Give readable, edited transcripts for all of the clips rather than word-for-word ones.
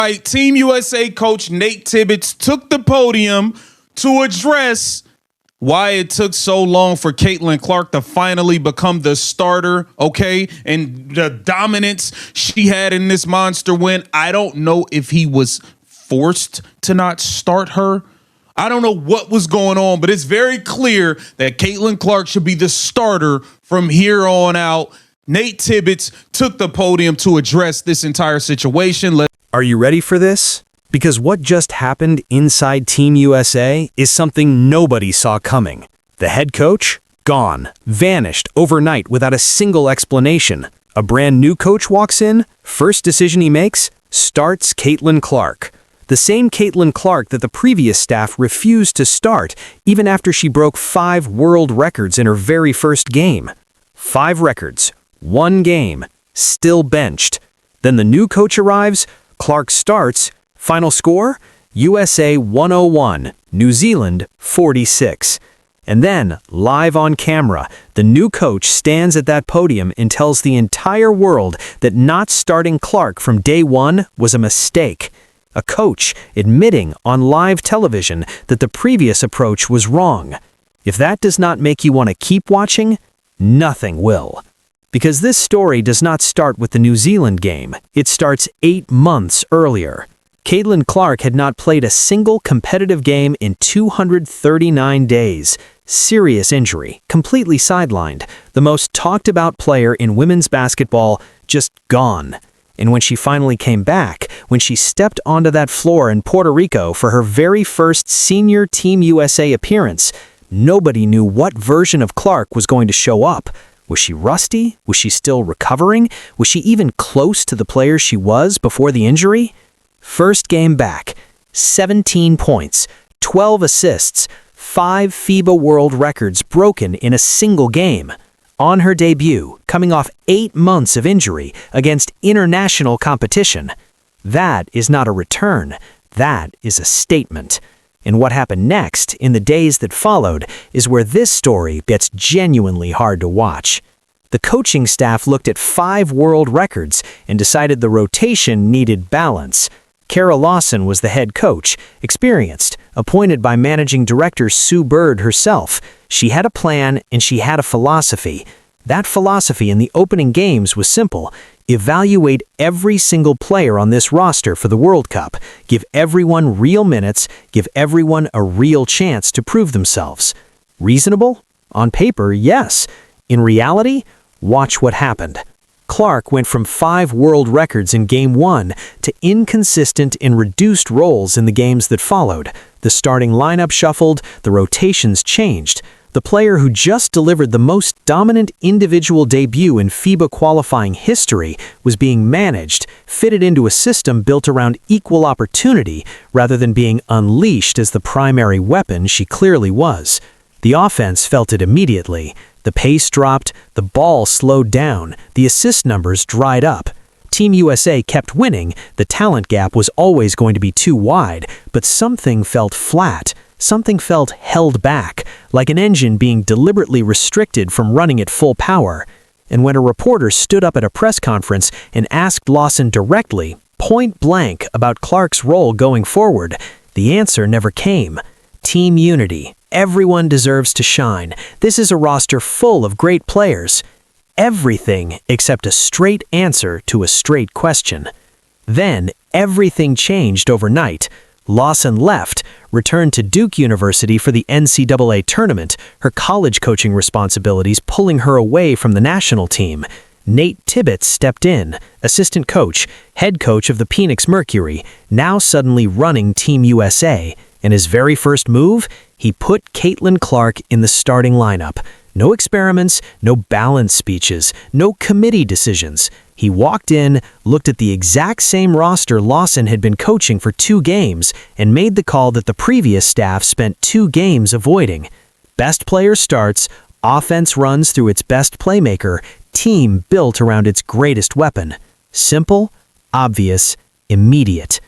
Right, Team USA coach Nate Tibbetts took the podium to address why it took so long for Caitlin Clark to finally become the starter, okay? And the dominance she had in this monster win. I don't know if he was forced to not start her. I don't know what was going on, but it's very clear that Caitlin Clark should be the starter from here on out. Nate Tibbetts took the podium to address this entire situation. Are you ready for this? Because what just happened inside Team USA is something nobody saw coming. The head coach? Gone. Vanished overnight without a single explanation. A brand new coach walks in. First decision he makes? Starts Caitlin Clark. The same Caitlin Clark that the previous staff refused to start even after she broke 5 world records in her very first game. 5 records. 1 game. Still benched. Then the new coach arrives. Clark starts. Final score? USA 101, New Zealand 46. And then, live on camera, the new coach stands at that podium and tells the entire world that not starting Clark from day one was a mistake. A coach admitting on live television that the previous approach was wrong. If that does not make you want to keep watching, nothing will. Because this story does not start with the New Zealand game. It starts 8 months earlier. Caitlin Clark had not played a single competitive game in 239 days. Serious injury, completely sidelined. The most talked about player in women's basketball, just gone. And when she finally came back, when she stepped onto that floor in Puerto Rico for her very first senior Team USA appearance, nobody knew what version of Clark was going to show up. Was she rusty? Was she still recovering? Was she even close to the player she was before the injury? First game back, 17 points, 12 assists, 5 FIBA world records broken in a single game. On her debut, coming off 8 months of injury against international competition. That is not a return. That is a statement. And what happened next, in the days that followed, is where this story gets genuinely hard to watch. The coaching staff looked at 5 world records and decided the rotation needed balance. Kara Lawson was the head coach, experienced, appointed by managing director Sue Bird herself. She had a plan and she had a philosophy. That philosophy in the opening games was simple. Evaluate every single player on this roster for the World Cup. Give everyone real minutes. Give everyone a real chance to prove themselves. Reasonable? On paper, yes. In reality, watch what happened. Clark went from 5 world records in Game 1 to inconsistent and reduced roles in the games that followed. The starting lineup shuffled, the rotations changed. The player who just delivered the most dominant individual debut in FIBA qualifying history was being managed, fitted into a system built around equal opportunity rather than being unleashed as the primary weapon she clearly was. The offense felt it immediately. The pace dropped, the ball slowed down, the assist numbers dried up. Team USA kept winning, the talent gap was always going to be too wide, but something felt flat. Something felt held back, like an engine being deliberately restricted from running at full power. And when a reporter stood up at a press conference and asked Lawson directly, point blank, about Clark's role going forward, the answer never came. Team unity. Everyone deserves to shine. This is a roster full of great players. Everything except a straight answer to a straight question. Then, everything changed overnight. Lawson left, returned to Duke University for the NCAA tournament, her college coaching responsibilities pulling her away from the national team. Nate Tibbetts stepped in, assistant coach, head coach of the Phoenix Mercury, now suddenly running Team USA. And his very first move, he put Caitlin Clark in the starting lineup. No experiments, no balance speeches, no committee decisions. He walked in, looked at the exact same roster Lawson had been coaching for 2 games, and made the call that the previous staff spent 2 games avoiding. Best player starts, offense runs through its best playmaker, team built around its greatest weapon. Simple, obvious, immediate.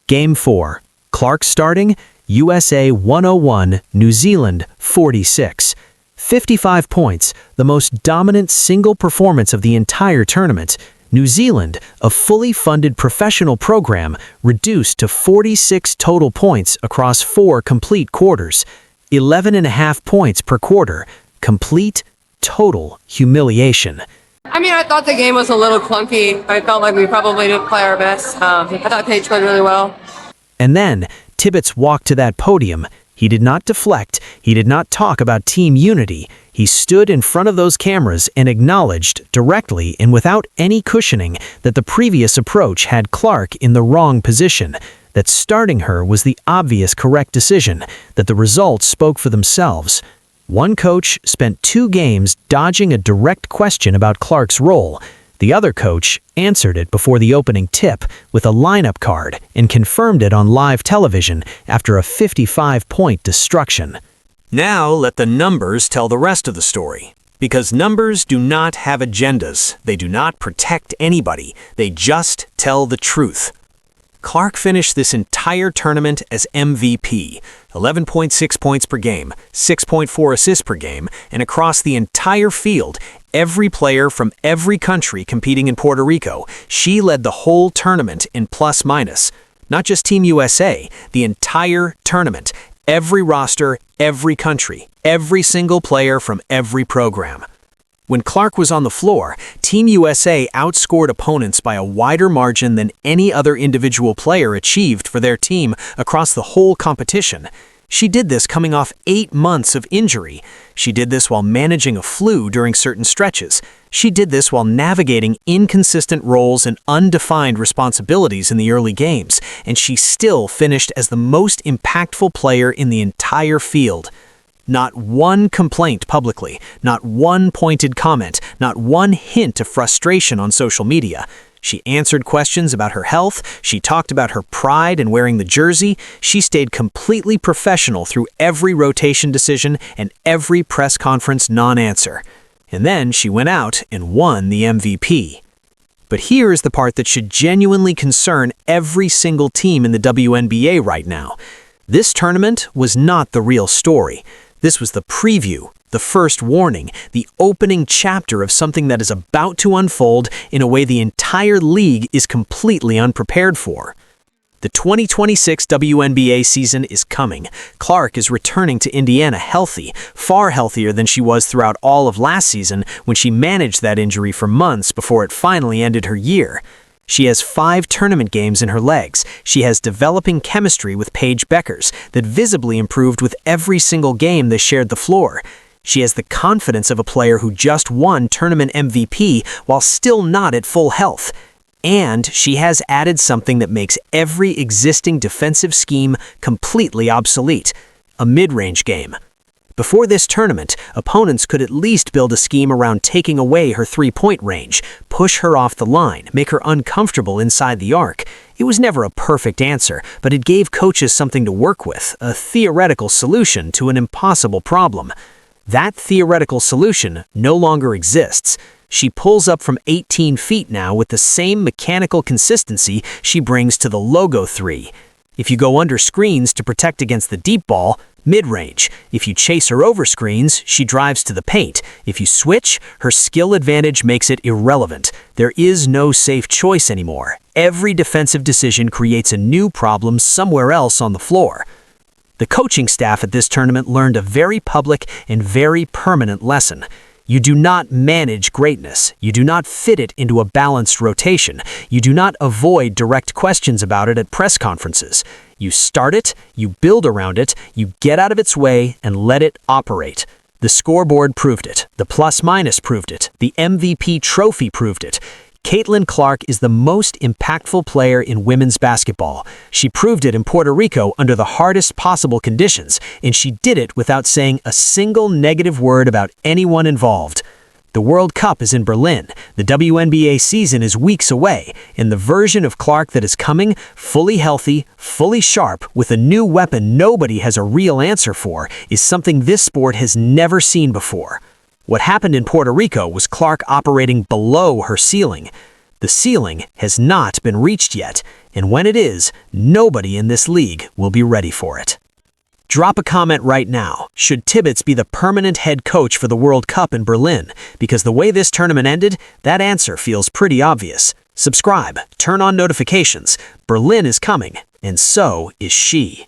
Game 4. Clark starting, USA 101, New Zealand 46. 55 points, the most dominant single performance of the entire tournament. New Zealand, a fully funded professional program, reduced to 46 total points across 4 complete quarters, 11.5 points per quarter. Complete, total humiliation. I mean, I thought the game was a little clunky. I felt like we probably didn't play our best. I thought Paige played really well. And then, Tibbetts walked to that podium. He did not deflect. He did not talk about team unity. He stood in front of those cameras and acknowledged directly and without any cushioning that the previous approach had Clark in the wrong position, that starting her was the obvious correct decision, that the results spoke for themselves. One coach spent 2 games dodging a direct question about Clark's role. The other coach answered it before the opening tip with a lineup card and confirmed it on live television after a 55-point destruction. Now let the numbers tell the rest of the story. Because numbers do not have agendas. They do not protect anybody. They just tell the truth. Clark finished this entire tournament as MVP, 11.6 points per game, 6.4 assists per game, and across the entire field, every player from every country competing in Puerto Rico, she led the whole tournament in plus-minus. Not just Team USA, the entire tournament, every roster, every country, every single player from every program. When Clark was on the floor, Team USA outscored opponents by a wider margin than any other individual player achieved for their team across the whole competition. She did this coming off 8 months of injury. She did this while managing a flu during certain stretches. She did this while navigating inconsistent roles and undefined responsibilities in the early games, and she still finished as the most impactful player in the entire field. Not one complaint publicly, not one pointed comment, not one hint of frustration on social media. She answered questions about her health, she talked about her pride in wearing the jersey, she stayed completely professional through every rotation decision and every press conference non-answer. And then she went out and won the MVP. But here is the part that should genuinely concern every single team in the WNBA right now. This tournament was not the real story. This was the preview, the first warning, the opening chapter of something that is about to unfold in a way the entire league is completely unprepared for. The 2026 WNBA season is coming. Clark is returning to Indiana healthy, far healthier than she was throughout all of last season when she managed that injury for months before it finally ended her year. She has 5 tournament games in her legs. She has developing chemistry with Paige Bueckers that visibly improved with every single game they shared the floor. She has the confidence of a player who just won tournament MVP while still not at full health. And she has added something that makes every existing defensive scheme completely obsolete: a mid-range game. Before this tournament, opponents could at least build a scheme around taking away her 3-point range, push her off the line, make her uncomfortable inside the arc. It was never a perfect answer, but it gave coaches something to work with, a theoretical solution to an impossible problem. That theoretical solution no longer exists. She pulls up from 18 feet now with the same mechanical consistency she brings to the logo 3. If you go under screens to protect against the deep ball, mid-range. If you chase her over screens, she drives to the paint. If you switch, her skill advantage makes it irrelevant. There is no safe choice anymore. Every defensive decision creates a new problem somewhere else on the floor. The coaching staff at this tournament learned a very public and very permanent lesson. You do not manage greatness. You do not fit it into a balanced rotation. You do not avoid direct questions about it at press conferences. You start it, you build around it, you get out of its way and let it operate. The scoreboard proved it. The plus-minus proved it. The MVP trophy proved it. Caitlin Clark is the most impactful player in women's basketball. She proved it in Puerto Rico under the hardest possible conditions, and she did it without saying a single negative word about anyone involved. The World Cup is in Berlin, the WNBA season is weeks away, and the version of Clark that is coming, fully healthy, fully sharp, with a new weapon nobody has a real answer for, is something this sport has never seen before. What happened in Puerto Rico was Clark operating below her ceiling. The ceiling has not been reached yet, and when it is, nobody in this league will be ready for it. Drop a comment right now. Should Tibbets be the permanent head coach for the World Cup in Berlin? Because the way this tournament ended, that answer feels pretty obvious. Subscribe, turn on notifications. Berlin is coming, and so is she.